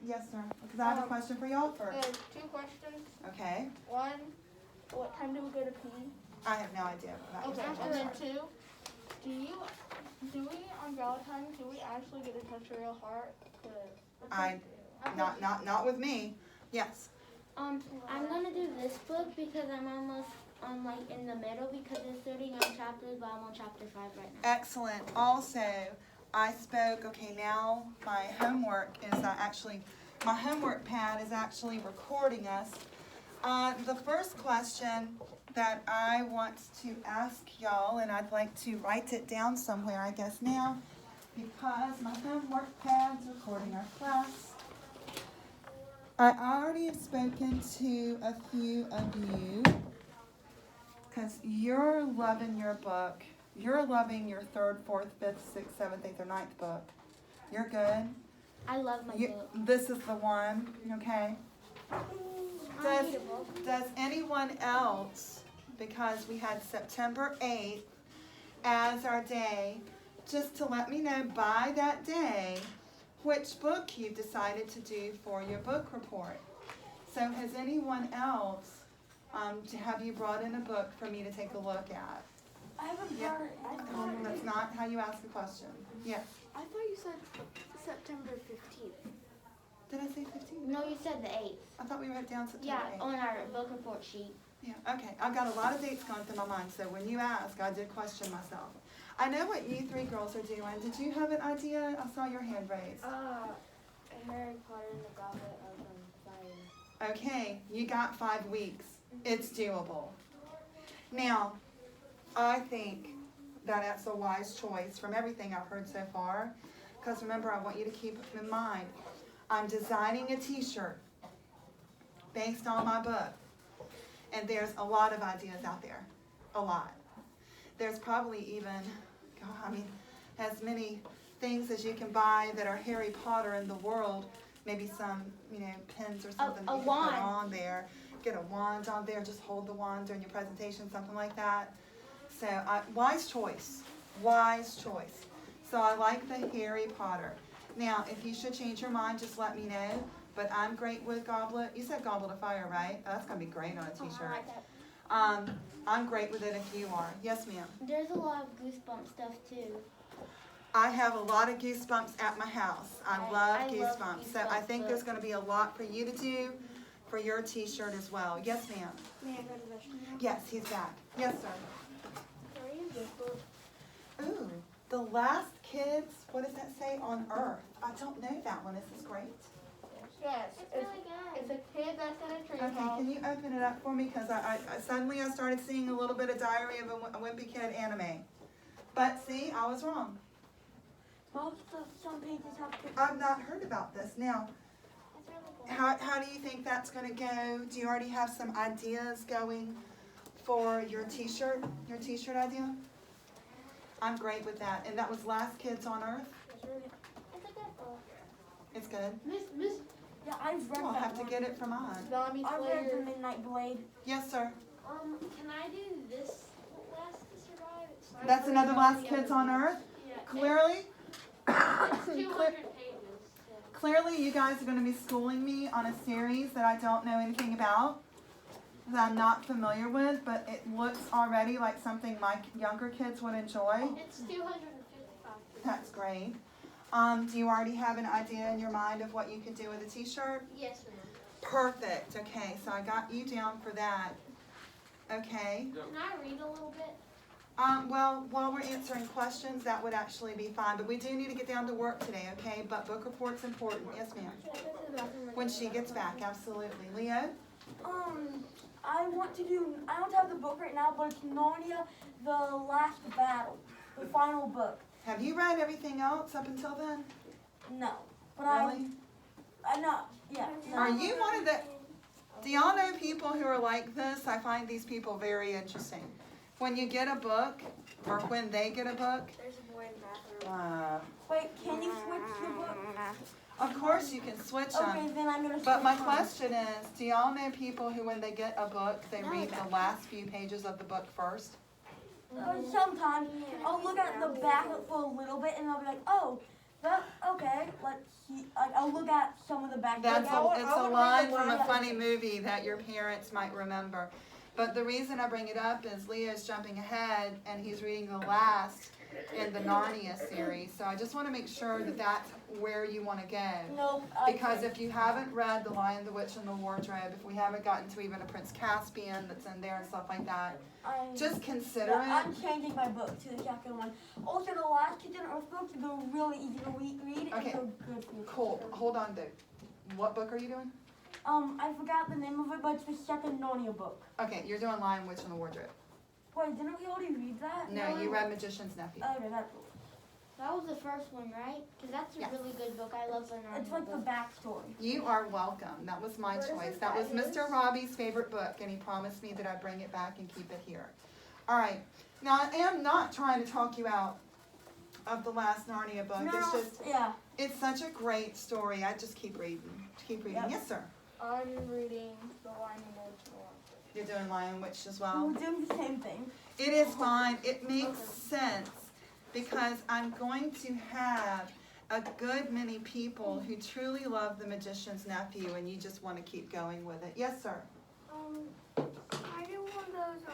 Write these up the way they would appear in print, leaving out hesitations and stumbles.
Yes, sir. Because I have a question for y'all first. 2 questions. Okay. 1, what time do we go to pee? I have no idea. Okay, and then 2, do we on Valentine's, do we actually get to touch a real heart? Not with me. Yes. I'm gonna do this book because I'm almost like in the middle because there's 39 chapters, but I'm on chapter 5 right now. Excellent. Also, I spoke. Okay, now my homework is my homework pad is actually recording us. The first question that I want to ask y'all, and I'd like to write it down somewhere, I guess now, because my homework pad's recording our class. I already have spoken to a few of you because you're loving your book. You're loving your 3rd, 4th, 5th, 6th, 7th, 8th, or 9th book. You're good. I love my book. This is the one, okay? Does anyone else, because we had September 8th as our day, just to let me know by that day which book you've decided to do for your book report. So has anyone else, have you brought in a book for me to take a look at? I haven't brought That's not how you ask the question. Yes. I thought you said September 15th. Did I say 15th? No, you said the 8th. I thought we wrote down September Yeah, 8th. on our book report sheet. Yeah, okay. I've got a lot of dates going through my mind, so when you ask, I did question myself. I know what you 3 girls are doing. Did you have an idea? I saw your hand raised. Harry Potter and the Goblet of Fire. Okay, you got 5 weeks. It's doable. Now, I think that that's a wise choice from everything I've heard so far. Because remember, I want you to keep in mind, I'm designing a t-shirt based on my book. And there's a lot of ideas out there. A lot. There's probably even, as many things as you can buy that are Harry Potter in the world. Maybe some, pins or something that you can wand. put on there. Get a wand on there, just hold the wand during your presentation, something like that. So, wise choice. Wise choice. So I like the Harry Potter. Now, if you should change your mind, just let me know. But I'm great with Goblet. You said Goblet of Fire, right? Oh, that's going to be great on a t-shirt. I like that. I'm great with it if you are. Yes, ma'am. There's a lot of Goosebumps stuff too. I have a lot of Goosebumps at my house. I love Goosebumps. So I think there's going to be a lot for you to do for your t-shirt as well. Yes, ma'am. May I go to the restroom now? Yes, he's back. Yes, sir. Where is this book? Ooh, The Last Kids, what does that say, on Earth? I don't know that one. Is this great? Yes. It's really good. It's a kid that's in a tree Okay, house. can you open it up for me? Because I suddenly I started seeing a little bit of Diary of a Wimpy Kid anime. But see, I was wrong. Some pages have pictures. I've not heard about this. Now, It's really good. how do you think that's going to go? Do you already have some ideas going for your t-shirt idea? I'm great with that. And that was Last Kids on Earth? It's really, It's a good book. It's good. Miss, yeah, I've read I'll that have to one. get it from on. Zombie I've read The Slayer. Midnight Blade. Yes, sir. Can I do this Last to Survive? It's That's another Last Kids on Earth? Yeah. Clearly, It's 200 pages. clearly you guys are going to be schooling me on a series that I don't know anything about, that I'm not familiar with, but it looks already like something my younger kids would enjoy. It's 255. That's great. Do you already have an idea in your mind of what you could do with a t-shirt? Yes, ma'am. Perfect. Okay, so I got you down for that. Okay. Can I read a little bit? Well, while we're answering questions, that would actually be fine. But we do need to get down to work today, okay? But book report's important. Yes, ma'am. Should I go to the bathroom? When she gets back, absolutely. Leo? I want to have the book right now, but it's Narnia, The Last Battle, the final book. Have you read everything else up until then? No, but Really? I know, yeah. No. Are you one of the... Do y'all know people who are like this? I find these people very interesting. When you get a book, or when they get a book, There's a boy in the bathroom. uh, Wait, can you switch the book? of course you can switch them. Okay, then I'm gonna switch. But my mine. question is, do y'all know people who when they get a book, they read the last few pages of the book first? Sometimes I'll look at the back for a little bit and I'll be like, oh, that okay. I I'll look at some of the back. That's pages. it's a line from a Yeah. funny movie that your parents might remember. But the reason I bring it up is Leo's jumping ahead and he's reading the last in the Narnia series. So I just want to make sure that that's where you want to go. Nope. Because if you haven't read The Lion, the Witch, and the Wardrobe, if we haven't gotten to even a Prince Caspian that's in there and stuff like that, just consider I'm it. changing my book to the second one. Also, the last Kitchen Earth books, they're really easy to read Okay. and they're good for you. Cool. Hold on, dude. What book are you doing? I forgot the name of it, but it's the second Narnia book. Okay, you're doing Lion, Witch, and the Wardrobe. Wait, didn't we already read that? No, you read Magician's Nephew. Okay, that's That was the first one, right? Because that's a Yes. really good book. I love the Narnia it's like the book. backstory. You are welcome. That was my choice. That was Mr. Robbie's favorite book, and he promised me that I'd bring it back and keep it here. All right. Now, I am not trying to talk you out of the last Narnia book. It's just, yeah. it's such a great story. I just keep reading. Keep reading. Yep. Yes, sir. I'm reading The Lion and the Witch and the Wardrobe. You're doing Lion Witch as well. We're doing the same thing. It is fine. It makes sense because I'm going to have a good many people who truly love The Magician's Nephew, and you just want to keep going with it. Yes, sir. I do one of those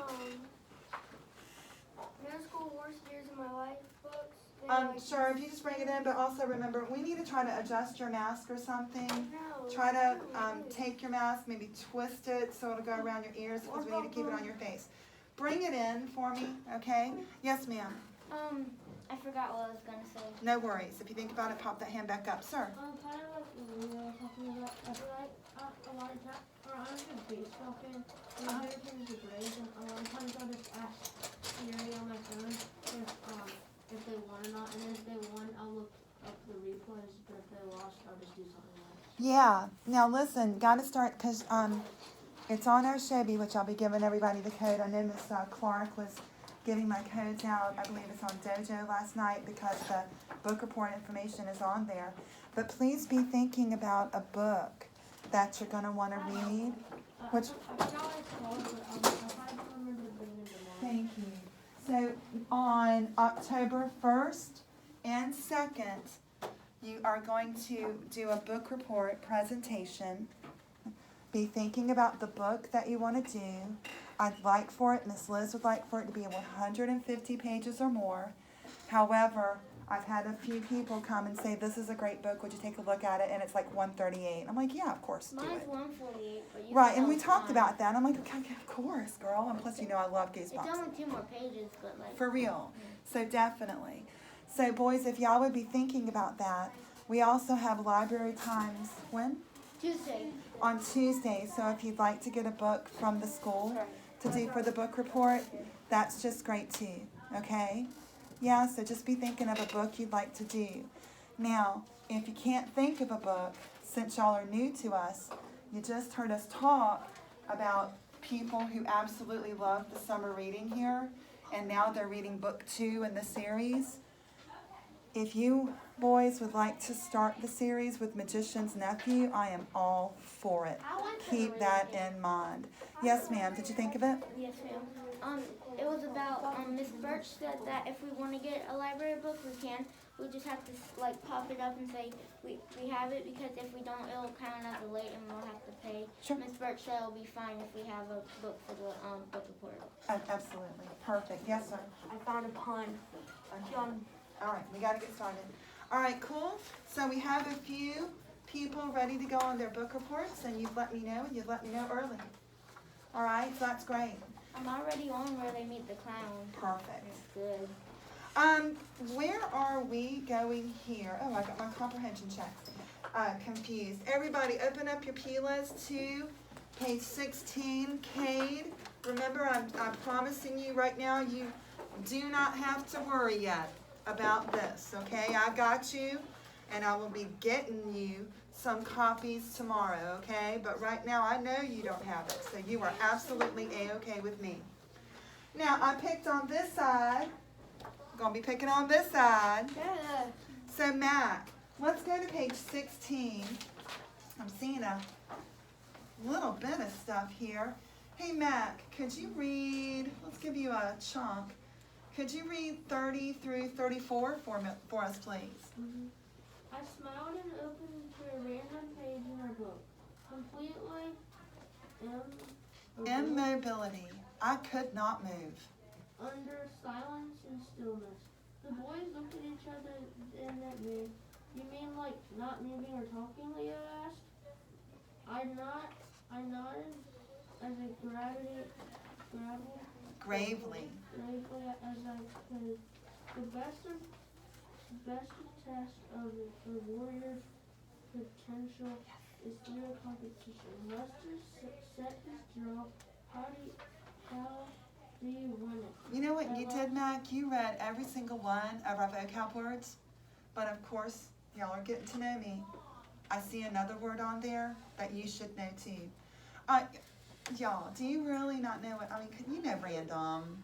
middle school worst years of my life books. Sure, if you just bring it in, but also remember, we need to try to adjust your mask or something. No. Try to take your mask, maybe twist it so it'll go around your ears because we need to keep it on your face. Bring it in for me, okay? Yes, ma'am. I forgot what I was gonna say. No worries. If you think about it, pop that hand back up. Sir. Kind of like what we were talking about. I feel like a lot of times, or I'm a baseball fan, and my favorite team is the Braves, and a lot of times I'll just ask Siri on my phone if they won or not, and then if they won, I'll look up the replays, but if they lost, I'll just do something else. Yeah. Now listen, got to start because it's on our Shelby, which I'll be giving everybody the code. I know Miss Clark was giving my codes out. I believe it's on Dojo last night because the book report information is on there. But please be thinking about a book that you're going to want to read. Which, I forgot what it's called, but I'll try to remember the beginning of the morning. thank you. So on October 1st and 2nd, you are going to do a book report presentation. Be thinking about the book that you want to do. I'd like for it, Miss Liz would like for it to be 150 pages or more. However, I've had a few people come and say, this is a great book, would you take a look at it? And it's like 138. I'm like, yeah, of course, do Mine's it. 148, but you Right, can and tell we it's talked mine. about that. I'm like, okay, of course, girl. And plus, you know, I love It's Goosebumps. only 2 more pages, but like. For real. So definitely. So boys, if y'all would be thinking about that, we also have library times, when? Tuesday. On Tuesday. So if you'd like to get a book from the school to do for the book report, that's just great too, okay? Yeah, so just be thinking of a book you'd like to do. Now, if you can't think of a book, since y'all are new to us, you just heard us talk about people who absolutely love the summer reading here, and now they're reading book 2 in the series. If you boys would like to start the series with Magician's Nephew, I am all for it. I want to Keep read that it. in mind. Yes, ma'am. Did you think of it? Yes, ma'am. It was about Miss Birch said that if we want to get a library book, we can. We just have to like pop it up and say we have it, because if we don't, it'll count as a late and we'll have to pay. Sure. Miss Birch said it'll be fine if we have a book for the book report. Absolutely. Perfect. Yes, sir. I found a pun. John. All right, we got to get started. All right, cool. So we have a few people ready to go on their book reports, and you've let me know, and you've let me know early. All right, so that's great. I'm already on where they meet the clown. Perfect. It's good. Where are we going here? Oh, I got my comprehension check confused. Everybody, open up your PLAs to page 16, Cade. Remember, I'm promising you right now, you do not have to worry yet about this, okay? I got you, and I will be getting you some copies tomorrow, okay? But right now, I know you don't have it, so you are absolutely A-okay with me. Now, I picked on this side. Gonna be picking on this side. Yeah. So Mac, let's go to page 16. I'm seeing a little bit of stuff here. Hey Mac, could you read, let's give you a chunk. Could you read 30 through 34 for us, please? I smiled and opened her Immobility. I could not move. Under silence and stillness. The boys looked at each other and at me. You mean like not moving or talking, Leo asked. I nodded as I Gravely. gravely as I could. The best test of the warrior's potential is through a competition. Lester set his drill. How do you win it? You know what you did, Mac? You read every single one of our vocab words, but of course, y'all are getting to know me. I see another word on there that you should know too. Y'all, do you really not know what, you know random.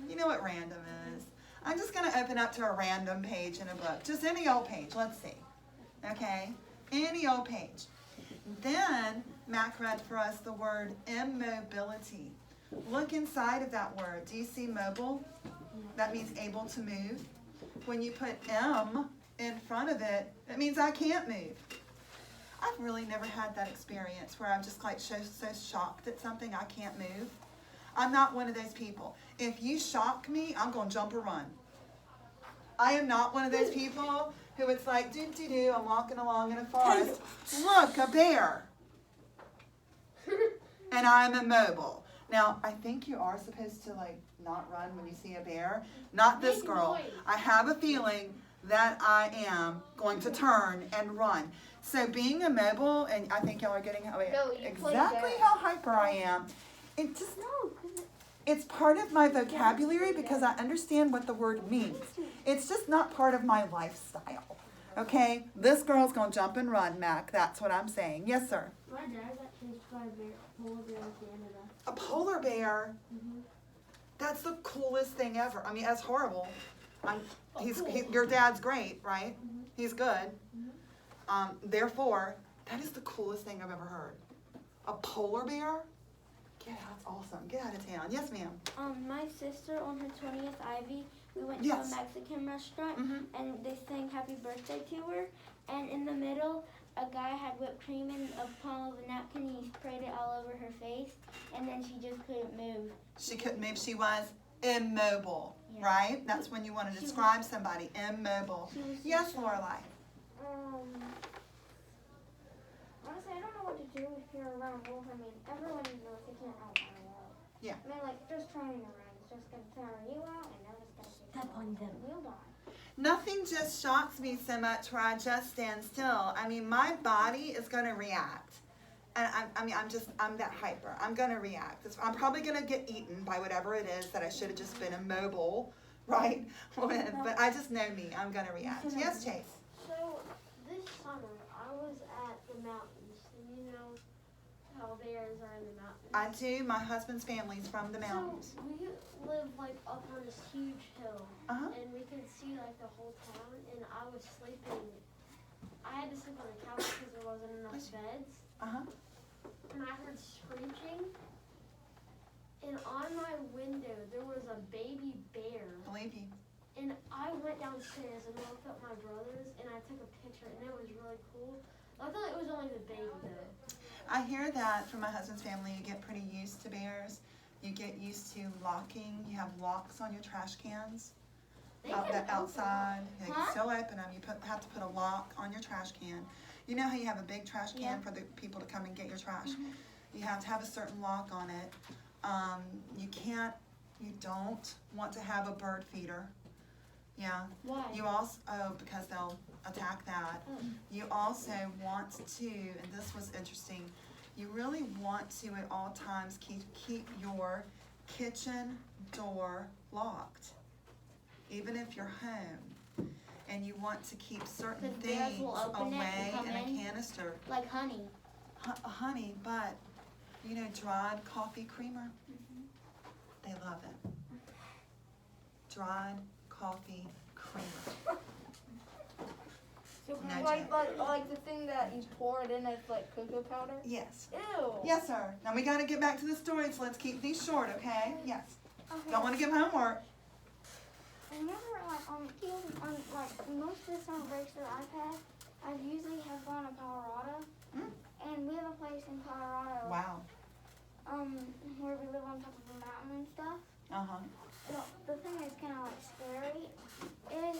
You know what random is. I'm just gonna open up to a random page in a book. Just any old page, let's see. Okay, any old page. Then, Mac read for us the word immobility. Look inside of that word. Do you see mobile? That means able to move. When you put M in front of it, it means I can't move. I've really never had that experience where I'm just like so shocked at something I can't move. I'm not one of those people. If you shock me, I'm going to jump or run. I am not one of those people who it's like, do, I'm walking along in a forest. Look, a bear. And I'm immobile. Now, I think you are supposed to like not run when you see a bear. Not this girl. I have a feeling that I am going to turn and run. So being immobile, and I think y'all are getting exactly how hyper I am. It just it's part of my vocabulary because I understand what the word means. It's just not part of my lifestyle. Okay? This girl's gonna jump and run, Mac. That's what I'm saying. Yes, sir. My dad got chased by a polar bear in Canada. A polar bear? That's the coolest thing ever. I mean, that's horrible. Your dad's great, right? He's good. Therefore, that is the coolest thing I've ever heard. A polar bear? Yeah, that's awesome. Get out of town. Yes, ma'am. My sister on her 20th Ivy, we went to Yes. a Mexican restaurant and they sang happy birthday to her. And in the middle, a guy had whipped cream in a palm of a napkin and he sprayed it all over her face. And then she just couldn't move. She couldn't move. She was immobile, Yeah. right? That's when you want to describe somebody, immobile. Yes, Lorelai. Honestly, I don't know what to do if you're around wolves. I mean, everyone knows they can't outrun a wolf. Yeah. I mean, like, just trying to run is just going to tire you out, and they're just going to Step on them. You'll die. Nothing just shocks me so much where I just stand still. I mean, my body is going to react. And I'm that hyper. I'm going to react. I'm probably going to get eaten by whatever it is that I should have just been immobile, right? But I just know me. I'm going to react. Yes, Chase? So, this summer, I was at the mountains, and you know how bears are in the mountains. I do. My husband's family's from the mountains. So, we live, like, up on this huge hill, Uh-huh. and we could see, like, the whole town, and I was sleeping. I had to sleep on the couch because there wasn't enough beds. Uh-huh. And I heard screeching, and on my window there was a baby bear, Believe you. and I went downstairs and looked up my brothers, and I took a picture, and it was really cool. I thought it was only the baby though. I hear that from my husband's family. You get pretty used to bears. You get used to locking. You have locks on your trash cans They can open outside. They can Huh? still open them. You have to put a lock on your trash can. You know how you have a big trash can Yeah. for the people to come and get your trash? You have to have a certain lock on it. You don't want to have a bird feeder. Yeah. Why? You also, because they'll attack that. You also want to, and this was interesting, you really want to at all times keep your kitchen door locked, even if you're home. And you want to keep certain 'Cause bears things will open it and away come in a in. canister. Like honey. Honey, but, you know, dried coffee creamer, they love it. Dried coffee creamer. So No like the thing that you pour it in as like cocoa powder? Yes. Ew. Yes, sir. Now we got to get back to the story, so let's keep these short, okay? Yes. Don't want to give homework. Whenever like most of the summer breaks that I've had, I usually have gone to Colorado, and we have a place in Colorado. Wow. where we live on top of a mountain and stuff. Uh-huh. The thing that's kind of like scary is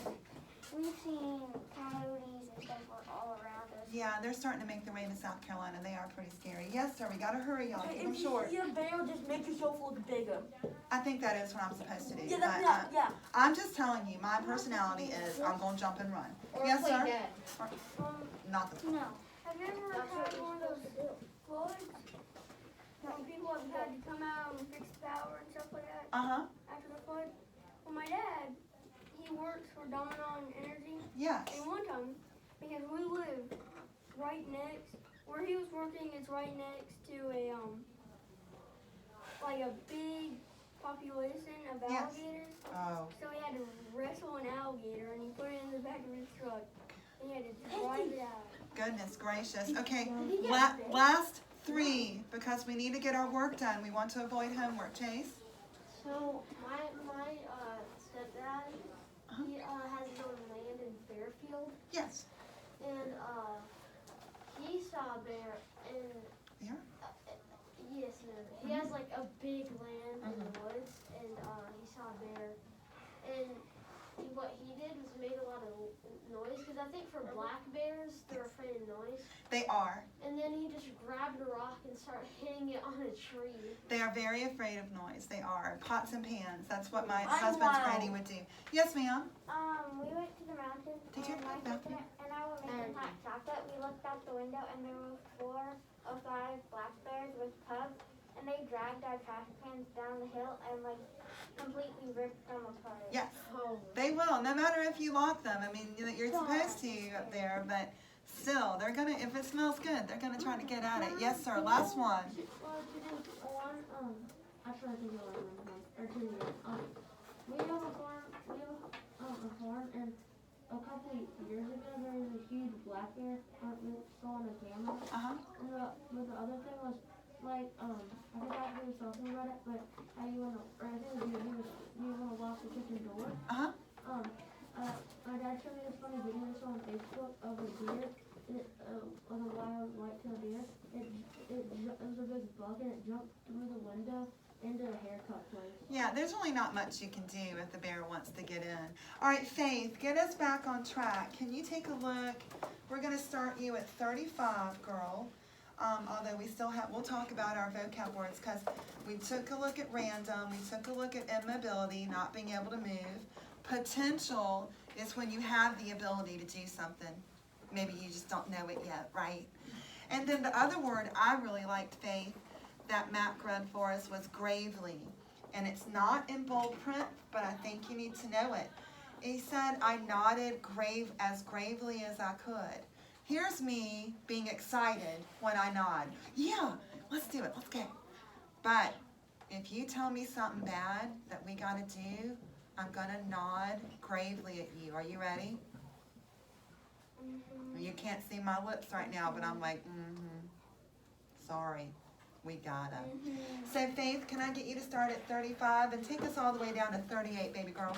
we've seen coyotes and stuff all around us. Yeah, they're starting to make their way to South Carolina. They are pretty scary. Yes, sir, we gotta hurry, y'all. Keep them If you short. see a bear, just make yourself look bigger. I think that is what I'm supposed to do. Yeah, but, yeah. I'm just telling you, my personality is I'm gonna jump and run. Yes, sir? Not the No. Have you ever had one of those floods? When people have had to come out and fix the power and stuff like that Uh-huh. after the flood? Well, my dad, he works for Dominon Energy. Yes. And one time, because we live right next, where he was working is right next to a, like a big population of Yes. alligators. Oh. So he had to wrestle an alligator and he put it in the back of his truck. And he had to drive it out. Goodness gracious. Okay, last three, because we need to get our work done. We want to avoid homework. Chase? So my stepdad, he has his own land in Fairfield, Yes. and he saw a bear in. There? Yes, ma'am. He has like a big land in the woods, and he saw a bear, and what he did was made a lot of noise, because I think for black bears, they're afraid of noise. They are. And then he just grabbed a rock and started hitting it on a tree. They are very afraid of noise. They are. Pots and pans. That's what my I'm husband's wild. granny would do. Yes, ma'am? We went to the mountain Did you and have my that sister and I were making hot chocolate. We looked out the window and there were 4 or 5 black bears with cubs, and they dragged our trash cans down the hill and like completely ripped them apart. Yes. Oh. They will, no matter if you lock them. I mean, you're supposed to up there, but still, they're gonna, if it smells good, they're gonna try to get at it. Yes, sir, last one. Well, to do one, actually I think you'll learn one, or 2 years. We have a farm, and a couple years ago there was a huge black bear, we saw on the camera. Uh-huh. And but the other thing was, like, I forgot who was talking about it, but how you wanna, or I think it was you wanna lock the kitchen door. Uh-huh. My dad showed me this funny video I saw on Facebook of a deer, of a wild white-tailed deer. It was a big bug and it jumped through the window into a haircut place. Yeah, there's really not much you can do if the bear wants to get in. All right, Faith, get us back on track. Can you take a look? We're gonna start you at 35, girl. Although we still have, we'll talk about our vocab words because we took a look at random, we took a look at immobility, not being able to move. Potential is when you have the ability to do something. Maybe you just don't know it yet, right? And then the other word I really liked, Faith, that Matt read for us was gravely. And it's not in bold print, but I think you need to know it. He said, I nodded as gravely as I could. Here's me being excited when I nod. Yeah, let's do it, let's go. But if you tell me something bad that we gotta do, I'm gonna nod gravely at you. Are you ready? You can't see my lips right now, but I'm like, sorry, we gotta. So Faith, can I get you to start at 35 and take us all the way down to 38, baby girl?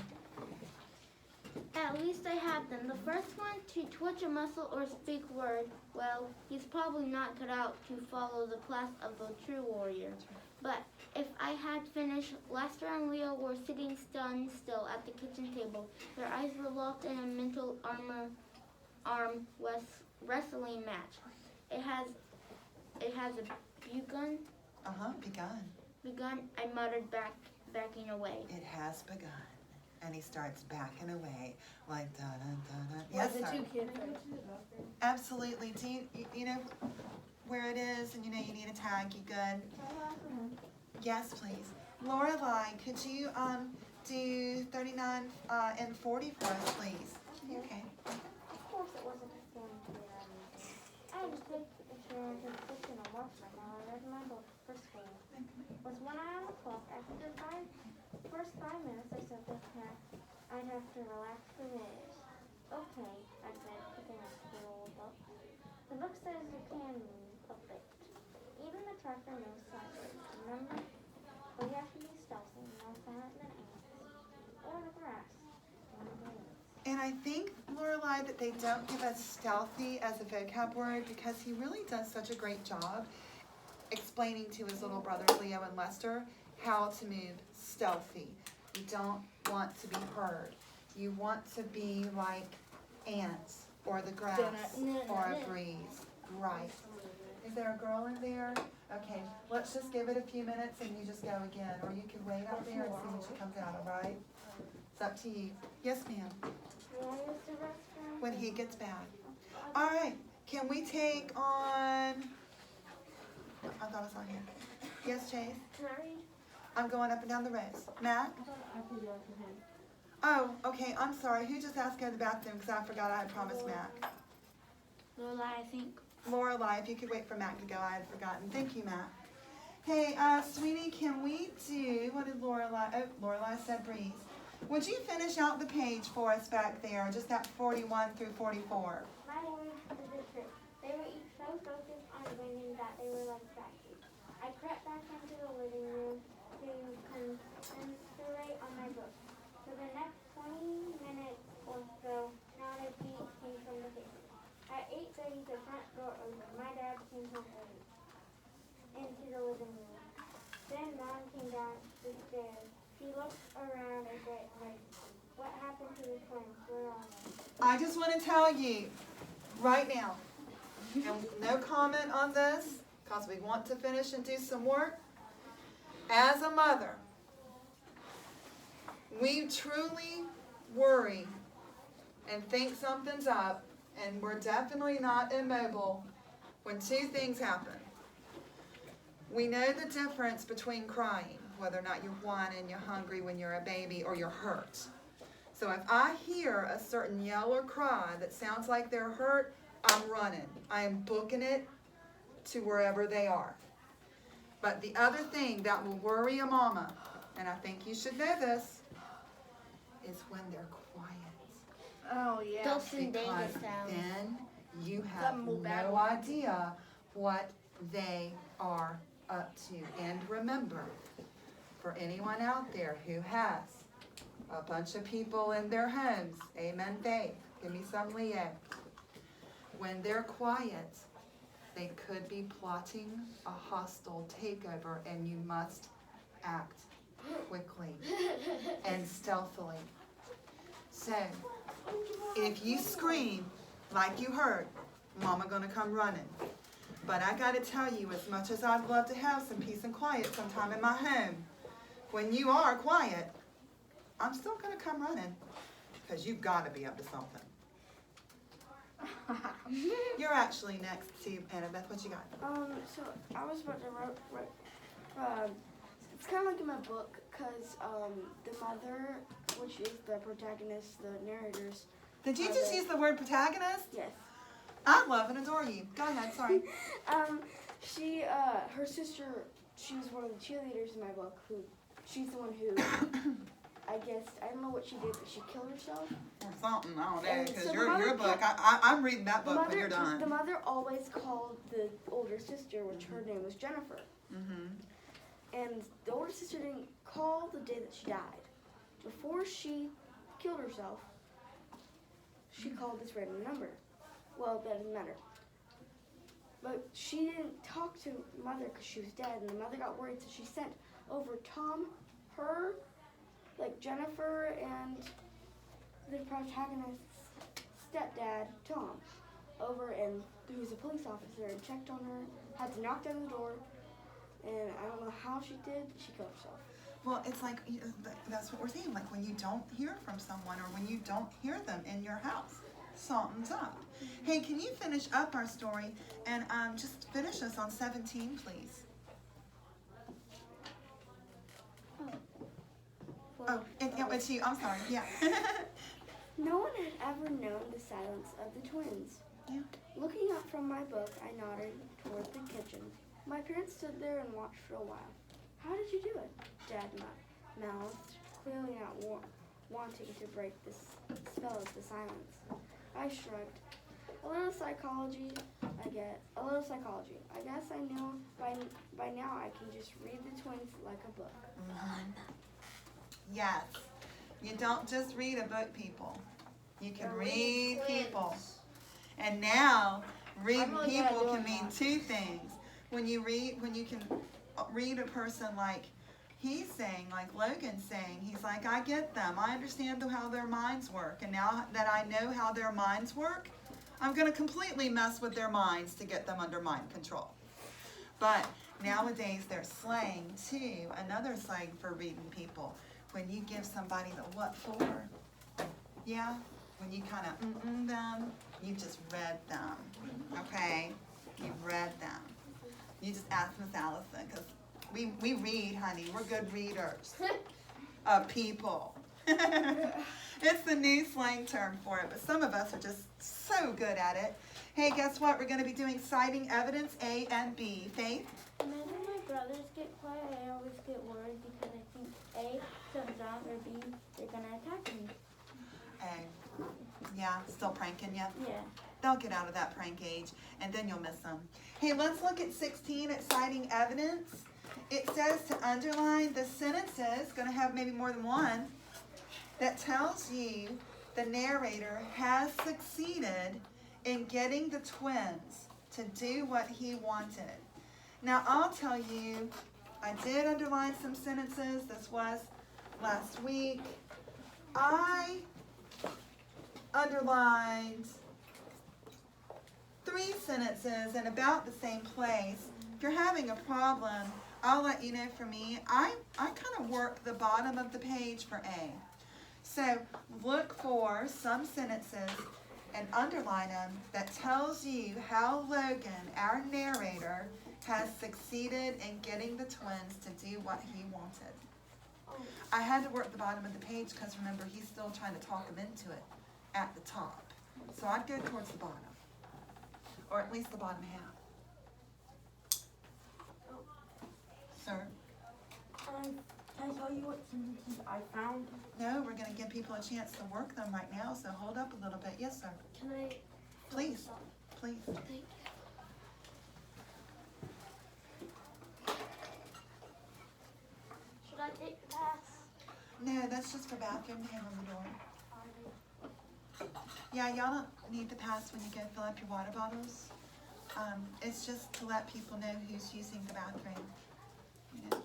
At least I have them. The first one, to twitch a muscle or speak word. Well, he's probably not cut out to follow the class of the true warrior. But if I had finished, Lester and Leo were sitting stunned still at the kitchen table. Their eyes were locked in a mental arm wrestling match. It has a begun. Begun, I muttered backing away. It has begun. And he starts backing away like da da da da. Yes, The sir. 2 kids. Absolutely. Do you know where it is, and you know you need a tag? You good? Yes, please. Lorelai, could you do 39 and 40 for us, please? Okay. Of course it wasn't a family easy. I had to take insurance and fiction and watch right now. I read my book for school. Was when I on the clock after the first 5 minutes I said this parent I'd have to relax for minutes. Okay, I said, picking up the old book. The book says you can move a bit. Even the tractor moves sideways, remember? But you have to be stealthy, more silent than ants. Or the grass. Or the leaves. And I think, Lorelai, that they don't give us stealthy as a vocab word because he really does such a great job. explaining to his little brothers, Leo and Lester, how to move stealthy. You don't want to be heard. You want to be like ants, or the grass, or a breeze. Right. Is there a girl in there? Okay, let's just give it a few minutes and you just go again. Or you can wait out there and see when she comes out, all right? It's up to you. Yes, ma'am. When he gets back. All right, can we take on, I thought I saw him. Yes, Chase? Can I read? I'm going up and down the rows. Matt? I can do that for him. Oh, okay, I'm sorry. Who just asked to go to the bathroom because I forgot I had promised Matt? Lola, I think. Lorelai, if you could wait for Matt to go, I had forgotten. Thank you, Matt. Hey, sweetie, can we do, what did Lorelai, oh, Lorelai said breeze. Would you finish out the page for us back there, just that 41 through 44? My words to the trip. They were each so focused on winning that they were like statues. I crept back into the living room to concentrate on my book. For the next 20 minutes or so, not a beat came from the kitchen. At 8:30, the front door opened. My dad came home early into the living room. Then Mom came down the stairs. She looked around a bit like, what happened to the twins? Where are they? I just want to tell you right now, and no comment on this, because we want to finish and do some work. As a mother, we truly worry and think something's up, and we're definitely not immobile when two things happen. We know the difference between crying, whether or not you're whining, you're hungry when you're a baby, or you're hurt. So if I hear a certain yell or cry that sounds like they're hurt, I'm running. I am booking it to wherever they are. But the other thing that will worry a mama, and I think you should know this, is when they're quiet. Oh, yeah. Dulcin Because Davis sounds. then you have Something will bad no idea what they are up to. And remember, for anyone out there who has a bunch of people in their homes, amen, Faith, give me some Leo. When they're quiet, they could be plotting a hostile takeover, and you must act quickly and stealthily. So, if you scream like you heard, Mama gonna come running. But I gotta tell you, as much as I'd love to have some peace and quiet sometime in my home, when you are quiet, I'm still gonna come running, because you've gotta be up to something. You're actually next to Annabeth. What you got? So I was about to write, it's kind of like in my book, because the mother, which is the protagonist, the narrators. Did you just use the word protagonist? Yes. I love and adore you. Go ahead, sorry. She, her sister, she was one of the cheerleaders in my book, she's the one who, I guess, I don't know what she did, but she killed herself. Or something, I don't know, And because so the your mother book, kept- I'm reading that book when you're The done. mother always called the older sister, which her name was Jennifer. Mm-hmm. And the older sister didn't call the day that she died. Before she killed herself, she called this random number. Well, that doesn't matter. But she didn't talk to mother because she was dead, and the mother got worried, so she sent over Tom, her, like Jennifer, and the protagonist's stepdad, Tom, over, and who was a police officer, and checked on her, had to knock down the door, and I don't know how she did, but she killed herself. Well, it's like, that's what we're saying, like when you don't hear from someone, or when you don't hear them in your house, something's up. Hey, can you finish up our story, and just finish us on 17, please? Oh, it's you, I'm sorry, yeah. No one had ever known the silence of the twins. Yeah. Looking up from my book, I nodded toward the kitchen. My parents stood there and watched for a while. How did you do it? Dad mouthed, clearly not wanting to break the spell of the silence. I shrugged. A little psychology. I guess I know by now I can just read the twins like a book. Mm-hmm. Yes. You don't just read a book, people. You can read people. And now, reading I'm really people good at can doing mean that. two things. when you can read a person like he's saying, like Logan's saying, he's like, I get them. I understand how their minds work. And now that I know how their minds work, I'm going to completely mess with their minds to get them under mind control. But nowadays there's slang too, another slang for reading people. When you give somebody the what for, yeah? When you kind of them, you just read them, okay? You've read them. You just ask Miss Allison, because we read, honey. We're good readers of people. It's the new slang term for it, but some of us are just so good at it. Hey, guess what? We're going to be doing citing evidence A and B. Faith? Whenever my brothers get quiet, I always get worried because I think A comes out or B, they're gonna attack me. A. Yeah, still pranking you? Yeah. They'll get out of that prank age, and then you'll miss them. Hey, let's look at 16 at citing evidence. It says to underline the sentences, going to have maybe more than one, that tells you the narrator has succeeded in getting the twins to do what he wanted. Now, I'll tell you, I did underline some sentences. This was last week. I underlined 3 sentences in about the same place. If you're having a problem, I'll let you know. For me, I kind of work the bottom of the page for A. So look for some sentences and underline them that tells you how Logan, our narrator, has succeeded in getting the twins to do what he wanted. I had to work the bottom of the page because remember, he's still trying to talk him into it at the top. So I'd go towards the bottom, or at least the bottom half. Sir? Can I tell you what sentences I found? No, we're going to give people a chance to work them right now, so hold up a little bit. Yes, sir. Can I? Please. Please. Thank you. Should I take the pass? No, that's just for bathroom to hang on the door. Yeah, y'all don't need to pass when you go fill up your water bottles. It's just to let people know who's using the bathroom. You know.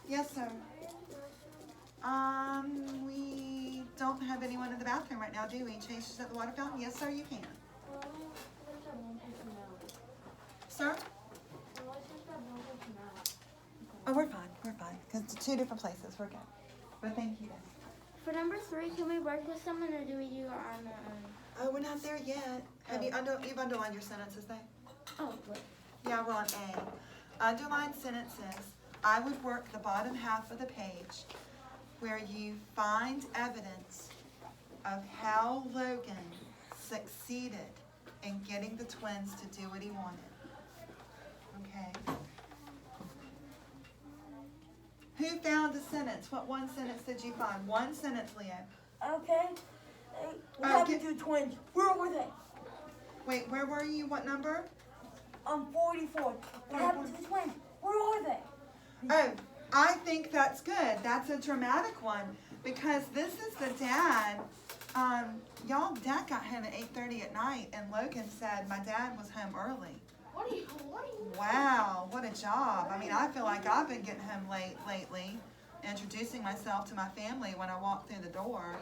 Yes, sir. We don't have anyone in the bathroom right now, do we? Chase is at the water fountain? Yes, sir, you can. Sir? Oh, we're fine, because it's 2 different places, we're good. But thank you. For number 3, can we work with someone or do we do it on our own? Oh, we're not there yet. Have you've underlined your sentences, though? Oh, wait. Yeah, we're on A. Underline sentences. I would work the bottom half of the page where you find evidence of how Logan succeeded in getting the twins to do what he wanted. Okay. Who found a sentence? What one sentence did you find? One sentence, Leo. Okay. What happened to the twins? Where were they? Wait, where were you? What number? 44. What happened to the twins? Where are they? Oh, I think that's good. That's a dramatic one because this is the dad. Y'all, Dad got home at 8:30 at night, and Logan said my dad was home early. What are you? Wow, what a job. I mean, I feel like I've been getting home late lately, introducing myself to my family when I walk through the door.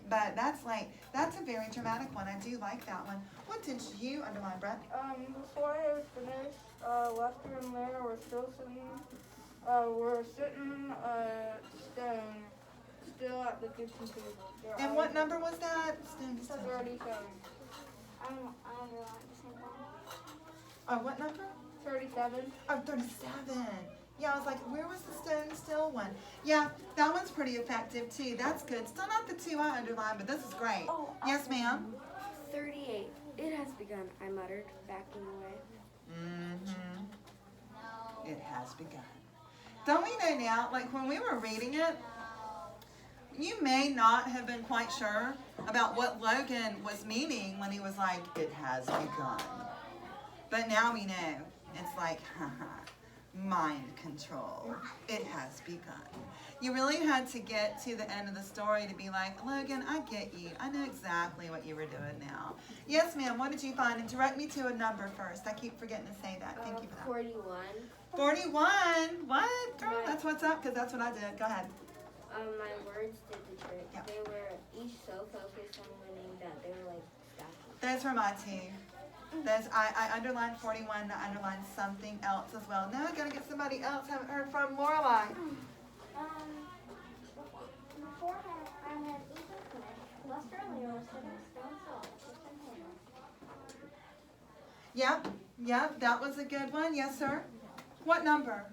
But that's a very dramatic one. I do like that one. What did you underline, Brett? Before I was finished, Lester and Lana were still sitting, stone, still at the kitchen table. And what number was that? Stone. 37. I underlined the same one. Oh, what number? 37. Oh, 37. Yeah, I was like, where was the stone still one? Yeah, that one's pretty effective too. That's good. Still not the 2 I underlined, but this is great. Oh, Yes, ma'am? 38. It has begun, I muttered, backing away. Mm-hmm. It has begun. Don't we know now, like when we were reading it, you may not have been quite sure about what Logan was meaning when he was like, it has begun. But now we know. It's like, haha, mind control. It has begun. You really had to get to the end of the story to be like, Logan, I get you. I know exactly what you were doing now. Yes, ma'am, what did you find? And direct me to a number first. I keep forgetting to say that. Thank you for that. 41. 41? What? Girl, that's what's up, because that's what I did. Go ahead. My words did the trick. Yeah. They were each so focused on winning that they were like stacking. Those were my two. I underlined 41, and I underlined something else as well. Now I gotta get somebody else. Haven't heard from Lorelai. Before I had Ethan finished, Lester and Leo were sitting still and solid, just in hand. Yep, that was a good one. Yes, sir. What number?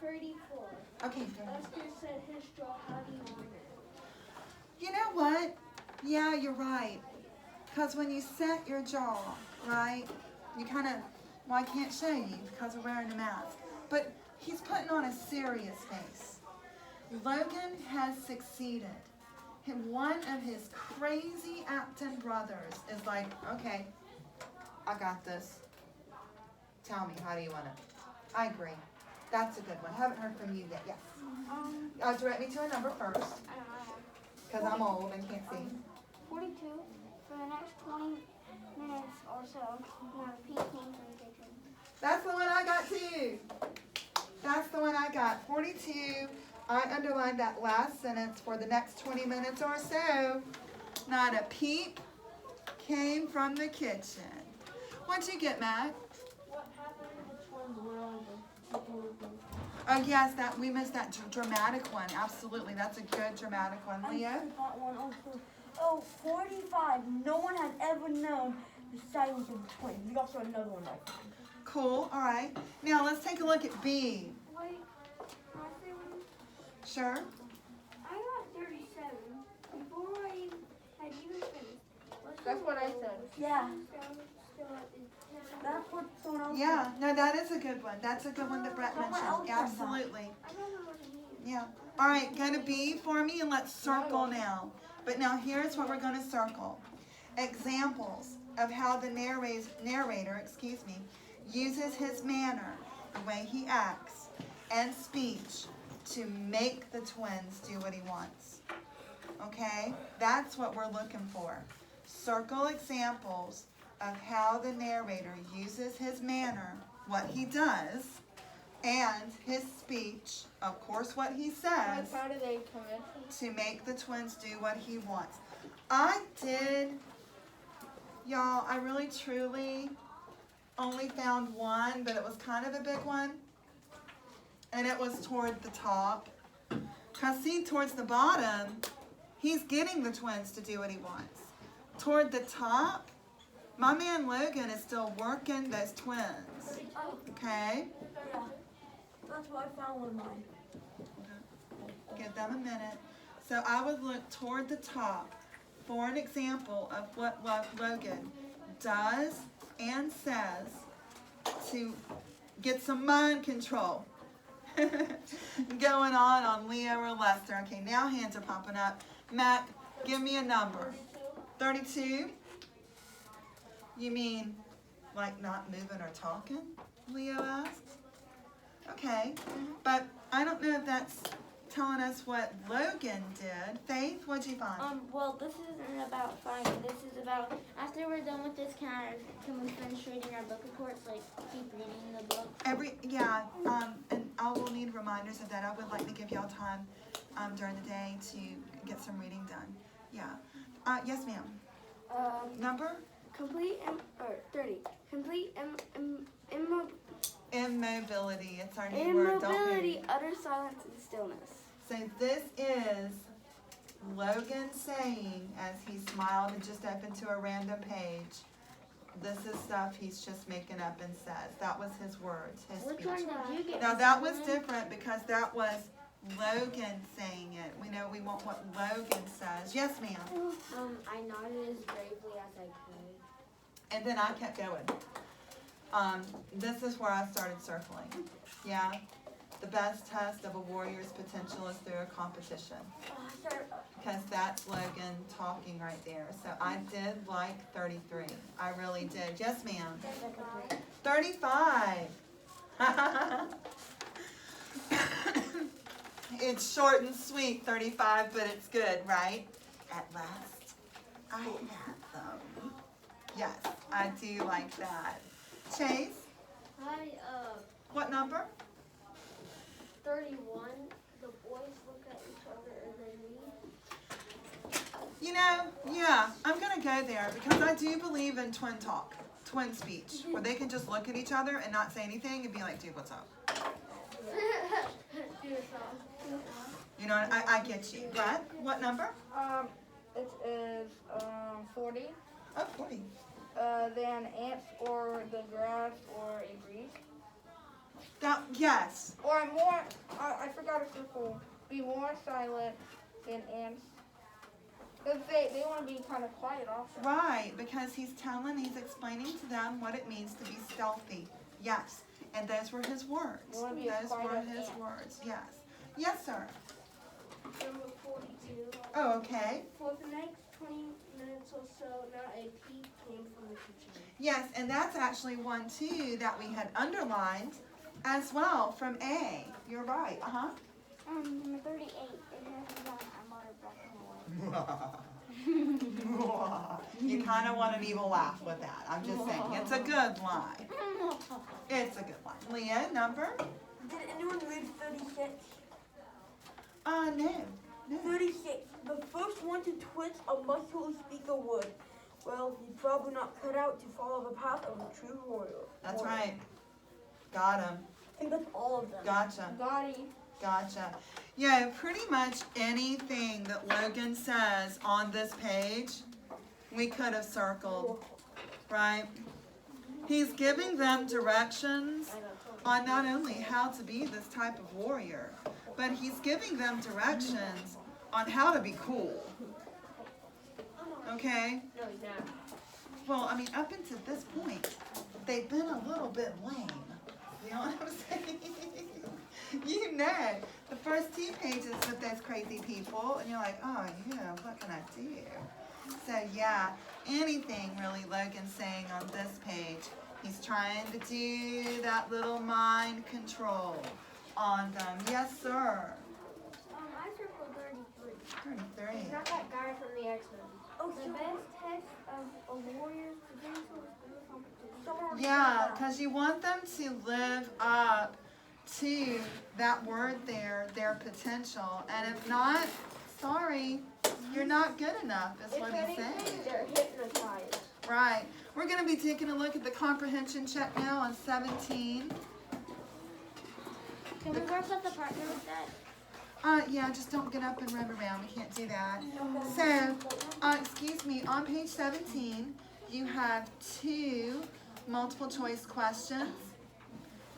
34. Okay, good. Lester said his jaw had on it. You know what? Yeah, you're right. Because when you set your jaw, right, you kind of, well, I can't show you because we're wearing a mask, but he's putting on a serious face. Logan has succeeded. One of his crazy acting brothers is like, okay, I got this. Tell me, how do you want it? I agree. That's a good one. Haven't heard from you yet. Yes. Direct me to a number first, I don't know. because I'm old and can't see. 42. For the next 20 minutes or so, now repeat names in the kitchen. That's the one I got too. That's the one I got. 42. I underlined that last sentence for the next 20 minutes or so. Not a peep came from the kitchen. What'd you get, Matt? What happened to the twins were Oh yes, that we missed that dramatic one. Absolutely, that's a good dramatic one. Leo? I forgot one also. Oh, 45. No one has ever known the silence of the twins. We also had another one like that. Cool. All right. Now let's take a look at B. Wait, can I say one? Sure. I got 37 before I had even finished. That's what I said. Yeah, Still at the that's what someone else Yeah. No, that is a good one. That's a good one that Brett Someone mentioned. else said that. Absolutely. I don't know what it means. Yeah. All right, go to B for me and let's circle now. But now here's what we're going to circle. Examples of how the narrator, uses his manner, the way he acts, and speech to make the twins do what he wants. Okay? That's what we're looking for. Circle examples of how the narrator uses his manner, what he does, and his speech, of course what he says, How do they commission? to make the twins do what he wants. I did, y'all, I really truly only found one, but it was kind of a big one. And it was toward the top. Cause see, towards the bottom, he's getting the twins to do what he wants. Toward the top, my man Logan is still working those twins. Okay? Yeah, that's why I found one of mine. Give them a minute. So I would look toward the top for an example of what Logan does and says to get some mind control going on Leo or Lester. Okay, now hands are popping up. Matt, give me a number. 32? You mean like not moving or talking? Leo asks. Okay, but I don't know if that's telling us what Logan did. Faith, what'd you find? Well, this isn't about finding. This is about after we're done with this, can we finish reading our book reports? Like keep reading the book. And I will need reminders of that. I would like to give y'all time during the day to get some reading done. Yeah. Yes, ma'am. Number? Complete 30. Complete Immobility. It's our new word. Don't immobility, move. utter silence, and stillness. So this is Logan saying, as he smiled and just opened to a random page, this is stuff he's just making up and says. That was his words, his Which speech. one did you get? Now that was different because that was Logan saying it. We want what Logan says. Yes, ma'am. I nodded as bravely as I could. And then I kept going. This is where I started circling. Yeah. The best test of a warrior's potential is through a competition. Because that's Logan talking right there. So I did like 33. I really did. Yes, ma'am. 35. It's short and sweet, 35, but it's good, right? At last, I have them. Yes, I do like that. Chase, Hi, what number? 31. The boys look at each other and then read. You know, yeah, I'm gonna go there because I do believe in twin talk, twin speech, where they can just look at each other and not say anything and be like, dude, what's up? Do a song. You know, I get you. Brad, what number? It is 40. Oh, 40. Then ants or the grass or a breeze. That, yes. Or more, I forgot a circle. Be more silent than ants. Because they want to be kind of quiet also. Right, because he's explaining to them what it means to be stealthy. Yes, and those were his words. You wanna be as Those quiet were as his ants. words, yes. Yes, sir. Number 42. Oh, okay. For the next 20 minutes or so, not a peep came from the kitchen. Yes, and that's actually one, too, that we had underlined as well from A. You're right, uh-huh. Number 38. It has about I bought her back away. You kind of want an evil laugh with that. I'm just saying, it's a good line. It's a good line. Leah, number? Did anyone read 36? No. 36. The first one to twitch a muscular speaker would. Well, he's probably not cut out to follow the path of a true warrior. That's right. Got him. I think that's all of them. Gotcha. Gotcha. Yeah, pretty much anything that Logan says on this page, we could have circled, right? He's giving them directions on not only how to be this type of warrior, but he's giving them directions on how to be cool. Okay? No, he's not. Well, I mean, up until this point, they've been a little bit lame. You know what I'm saying? You know, the first 2 pages with those crazy people, and you're like, oh, yeah, what can I do? So, yeah, anything really Logan's saying on this page, he's trying to do that little mind control on them. Yes, sir. I circled 33. 33. Not that guy from the X-Men. Oh, The best test of a warrior's potential is through competition. Yeah, because you want them to live up to that word there, their potential. And if not, sorry, you're not good enough, is what he's saying. They're hypnotized. Right. We're going to be taking a look at the comprehension check now on 17. Can we work with the partner with that? Yeah, just don't get up and run around. We can't do that. So, excuse me, on page 17, you have 2 multiple choice questions.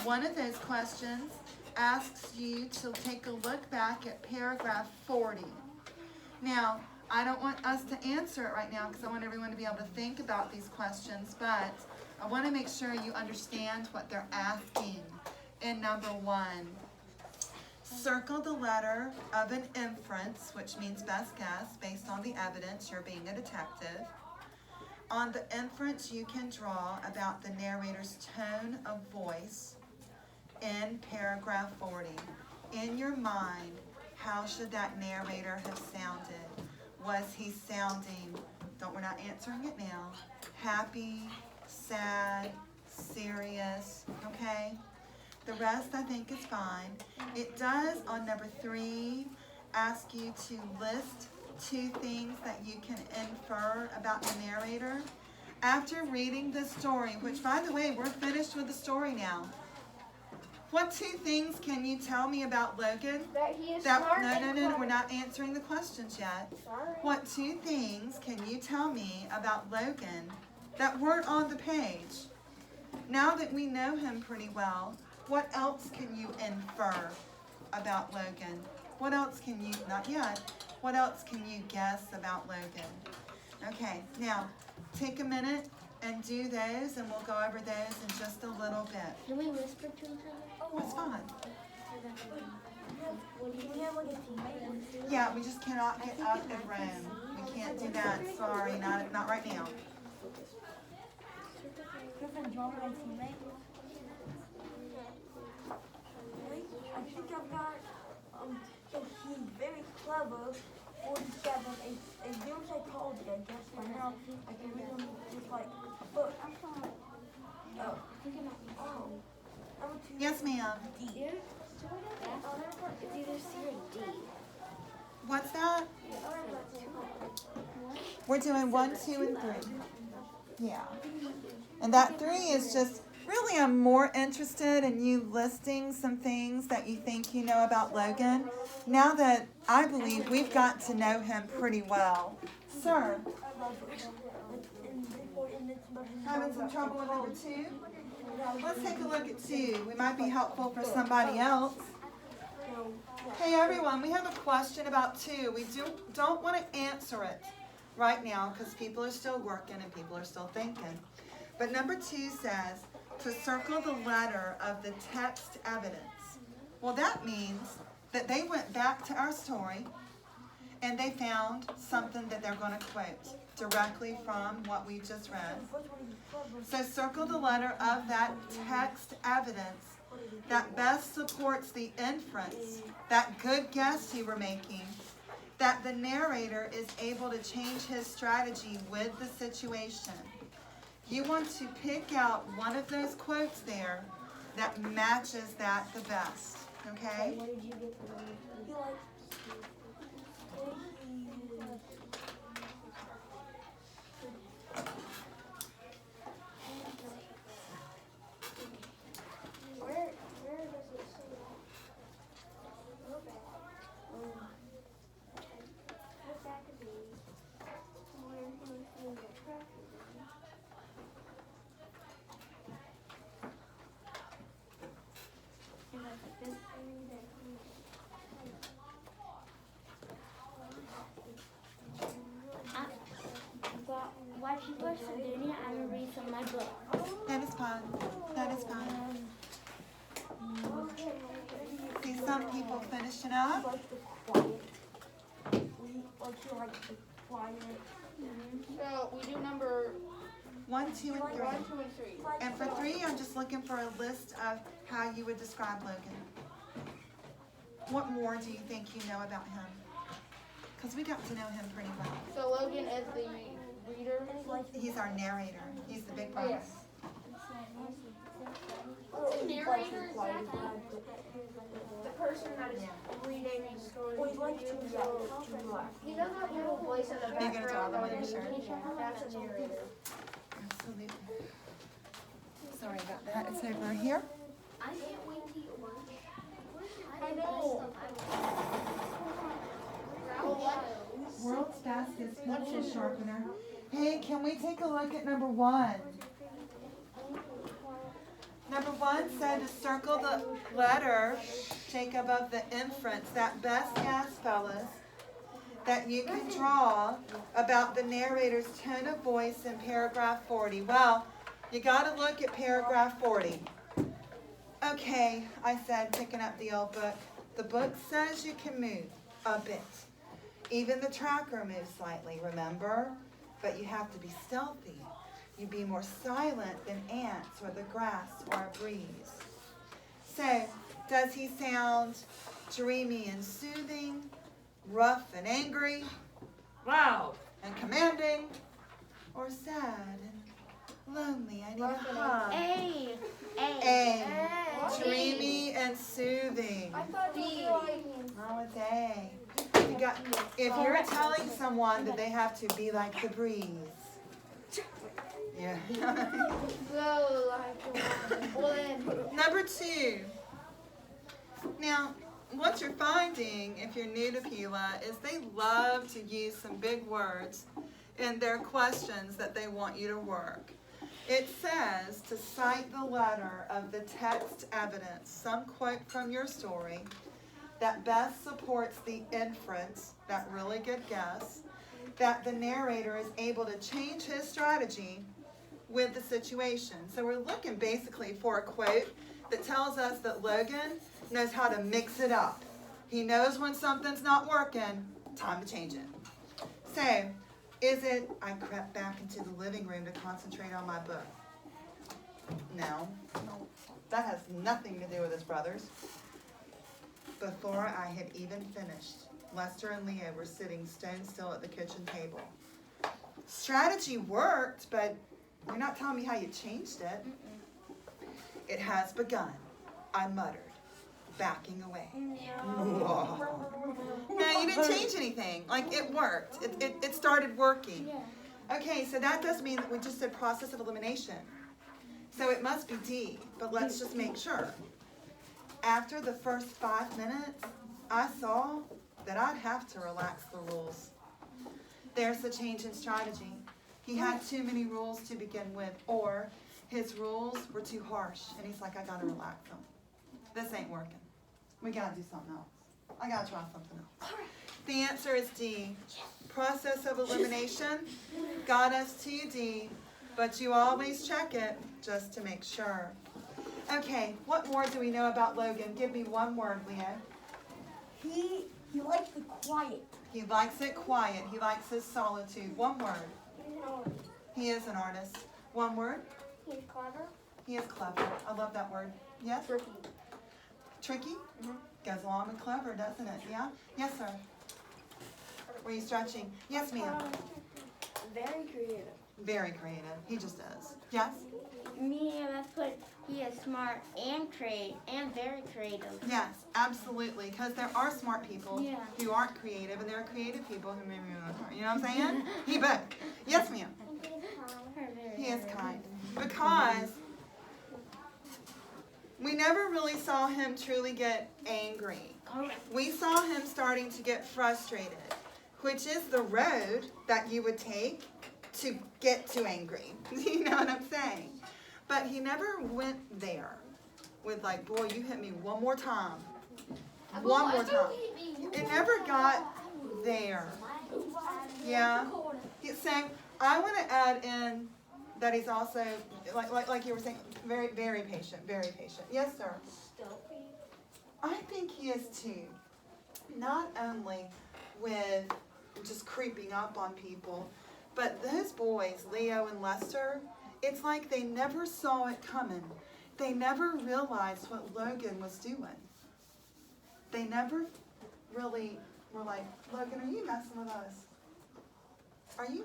One of those questions asks you to take a look back at paragraph 40. Now, I don't want us to answer it right now because I want everyone to be able to think about these questions, but I want to make sure you understand what they're asking in number 1. Circle the letter of an inference, which means best guess, based on the evidence, you're being a detective. On the inference you can draw about the narrator's tone of voice in paragraph 40. In your mind, how should that narrator have sounded? Was he sounding, we're not answering it now, happy, sad, serious, okay? The rest I think is fine. It does, on number 3, ask you to list 2 things that you can infer about the narrator. After reading the story, which by the way, we're finished with the story now. What 2 things can you tell me about Logan? That he is No, smart we're not answering the questions yet. Sorry. What 2 things can you tell me about Logan that weren't on the page? Now that we know him pretty well, what else can you infer about Logan? What else can you, not yet, what else can you guess about Logan? Okay, now, take a minute and do those, and we'll go over those in just a little bit. Can we whisper to each other? Oh, it's fine. We have like a teammate. Yeah, we just cannot get up and roam. We can't do that, sorry, not right now. Griffin, do you want my teammate? I think I've got, so he's very clever, 47, a real psychology, I guess, by now, I can read him with, like, a book. Oh. Oh. Number 2. Yes, ma'am. D. It's either C or D. What's that? We're doing 1, 2, and 3. Yeah. And that 3 is just, really I'm more interested in you listing some things that you think you know about Logan. Now that I believe we've got to know him pretty well. Sir, having some trouble with number 2? Let's take a look at 2. We might be helpful for somebody else. Hey everyone, we have a question about 2. We don't want to answer it right now because people are still working and people are still thinking. But number 2 says to circle the letter of the text evidence. Well, that means that they went back to our story and they found something that they're going to quote directly from what we just read. So circle the letter of that text evidence that best supports the inference, that good guess you were making, that the narrator is able to change his strategy with the situation. You want to pick out one of those quotes there that matches that the best, okay? What did you get for that? Where does it say that? Look back at the when he was doing the traffic. While people are still doing it, I'm going to read from my book. That is fine. That is fine. See some people finishing up. Like the quiet. He likes the quiet. So we do number 1, 2, and 3. 1, 2, and 3. And for 3, I'm just looking for a list of how you would describe Logan. What more do you think you know about him? Because we got to know him pretty well. So Logan is the reader. He's our narrator. He's the big Oh, boss. yes. Narrator, The person that is reading the story. Well, he likes to yell to laugh. He does have a little voice in the Are you going to draw background. them on your shirt? That's a narrator. Absolutely. Sorry about that. It's over here. I can't wait to eat lunch. I know. World's fastest pencil sharpener. Hey, can we take a look at number 1? Number 1 said to circle the letter, Jacob, of the inference, that best guess, fellas, that you can draw about the narrator's tone of voice in paragraph 40. Well, you got to look at paragraph 40. Okay, I said, picking up the old book. The book says you can move a bit. Even the tracker moves slightly, remember? But you have to be stealthy. You be more silent than ants or the grass or a breeze. So, does he sound dreamy and soothing, rough and angry, loud and commanding, or sad and lonely? I need a hug. A. Dreamy and soothing. I thought you were like, Oh, it's A. If you're telling someone that they have to be like the breeze. Yeah. so like, well then, Number 2. Now, what you're finding, if you're new to Pila, is they love to use some big words in their questions that they want you to work. It says to cite the letter of the text evidence, some quote from your story, that best supports the inference, that really good guess, that the narrator is able to change his strategy with the situation. So we're looking basically for a quote that tells us that Logan knows how to mix it up. He knows when something's not working, time to change it. So, is it, I crept back into the living room to concentrate on my book? No. That has nothing to do with his brothers. Before I had even finished, Lester and Leo were sitting stone still at the kitchen table. Strategy worked, but you're not telling me how you changed it. It has begun, I muttered, backing away. No, you didn't change anything. Like, it worked. It started working. Yeah. Okay, so that does mean that we just said process of elimination. So it must be D, but let's just make sure. After the first 5 minutes, I saw that I'd have to relax the rules. There's the change in strategy. He had too many rules to begin with, or his rules were too harsh, and he's like, I gotta relax them. This ain't working. We gotta do something else. I gotta try something else. The answer is D. Process of elimination got us to D, but you always check it just to make sure. Okay, what more do we know about Logan? Give me one word, Leo. He likes the quiet. He likes it quiet. He likes his solitude. One word. He is an artist. One word. He's clever. He is clever. I love that word. Yes? Tricky. Tricky? Goes along with clever, doesn't it? Yeah? Yes, sir. Were you stretching? Yes, ma'am. Very creative. Very creative. He just is. Yes? Me, let's put he is smart and very creative. Yes, absolutely. Because there are smart people Yeah. who aren't creative, and there are creative people who maybe are not smart. You know what I'm saying? He both. Yes, ma'am. And he's kind. Her very He is very- kind. Because we never really saw him truly get angry. We saw him starting to get frustrated, which is the road that you would take to get to angry. You know what I'm saying? But he never went there with like, boy, you hit me one more time. One more time. It never got there. Yeah. So I want to add in that he's also, like you were saying, very, very patient, very patient. Yes, sir. I think he is too. Not only with just creeping up on people, but those boys, Leo and Lester, it's like they never saw it coming. They never realized what Logan was doing. They never really were like, Logan, are you messing with us? Are you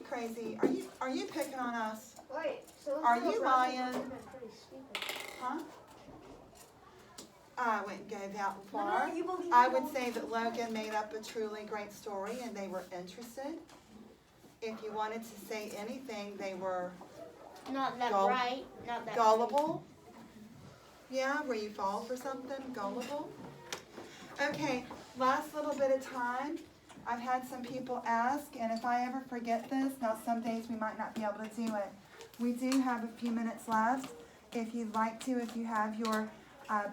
crazy? Are you picking on us? Wait, so Are you lying? Huh? I wouldn't go that far. you believe I would say that Logan made up a truly great story and they were interested. If you wanted to say anything, they were Not that Gull- bright. Not that gullible. Yeah, where you fall for something, gullible. Okay, last little bit of time. I've had some people ask, and if I ever forget this, now some days we might not be able to do it. We do have a few minutes left. If you'd like to, if you have your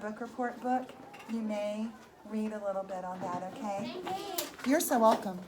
book report book, you may read a little bit on that, okay? You're so welcome.